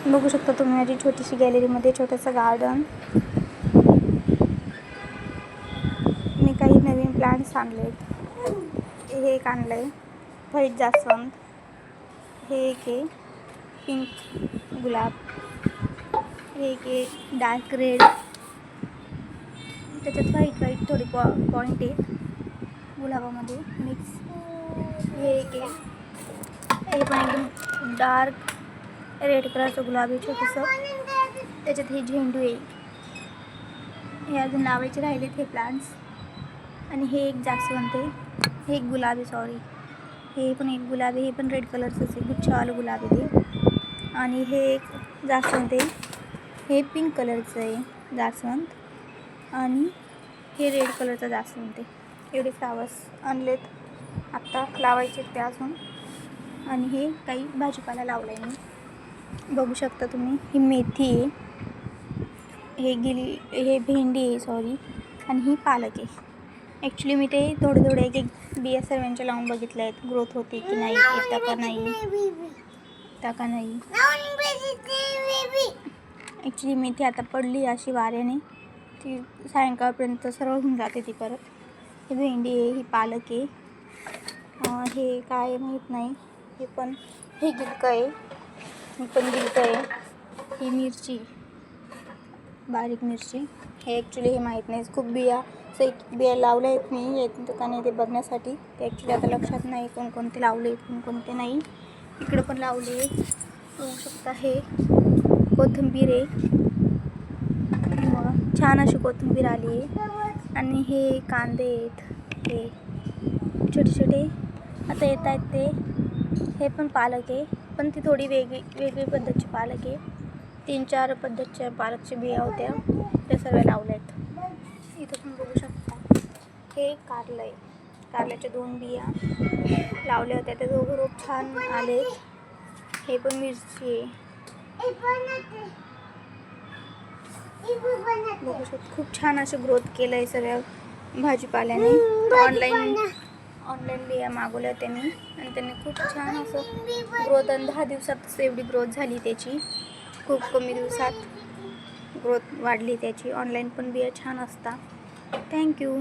बघू शकता तुम्ही माझी छोटीशी गॅलरीमध्ये छोटंसं गार्डन. मी काही नवीन प्लांट्स आणलेत. हे एक आणलं आहे व्हाईट जास्वंद, हे एक आहे पिंक गुलाब, हे एक आहे डार्क रेड, त्याच्यात व्हाईट थोडी पॉईंट आहेत गुलाबामध्ये मिक्स. हे एक आहे, हे पण एकदम डार्क रेड कलरचं गुलाब आहे छोटंसं. त्याच्यात हे झेंडू आहे, हे अजून लावायचे राहिलेत हे प्लांट्स. आणि हे एक जास्वंद आहे, हे एक गुलाब आहे सॉरी, हे पण एक गुलाब आहे, हे पण रेड कलरचंच आहे, गुच्छावालं गुलाब आहे ते. आणि हे एक जास्वंद आहे, हे पिंक कलरचं आहे जास्वंद, आणि हे रेड कलरचं जास्वंद आहे. एवढे फ्लावर्स आणलेत, आत्ता लावायचे ते अजून. आणि हे काही भाजीपाला लावला आहे मी, बघू शकता तुम्ही. ही मेथी आहे, हे भेंडी आहे सॉरी, आणि ही पालक आहे. ॲक्च्युली मी ते थोडे एक बिया सर्वांच्या लावून बघितले आहेत, ग्रोथ होते की नाही, येता का नाही. ॲक्च्युली मेथी आता पडली अशी वाऱ्याने, ती सायंकाळपर्यंत सरळ होऊन जाते ती परत. ही भेंडी आहे, ही पालक आहे, हे काय माहीत नाही, हे गिलकं आहे, ही मिरची, बारीक मिरची. हे ॲक्च्युली हे माहीत नाही, खूप बिया लावल्या आहेत मी येत का नाही ते बघण्यासाठी. ते ॲक्च्युली आता लक्षात नाही कोणकोणते लावले आहेत कोणकोणते नाही. इकडं पण लावले आहे, बघू शकता. हे कोथिंबीर आहे, छान अशी कोथिंबीर आली आहे. आणि हे कांदे आहेत, हे छोटे आता येत आहेत ते. हे पण पालक आहे, पण ती थोडी वेगळी पद्धतची पालक आहे. 3-4 पद्धतच्या पालकच्या बिया होत्या, त्या सर्व लावल्या आहेत. इथं पण बघू शकता. हे कारलं आहे, कारल्याच्या 2 बिया लावल्या होत्या, त्या दोघं रोप छान आले. हे पण मिरची आहे, बघू शकता. खूप छान असे ग्रोथ केलं आहे सगळ्या भाजीपाल्याने. ऑनलाईन बिया मागवल्या होत्या मी, आणि त्यांनी खूप छान असं ग्रोथ, आणि 10 दिवसात एवढी ग्रोथ झाली त्याची. खूप कमी दिवसात ग्रोथ वाढली त्याची. ऑनलाईन पण बिया छान असतात. थँक्यू.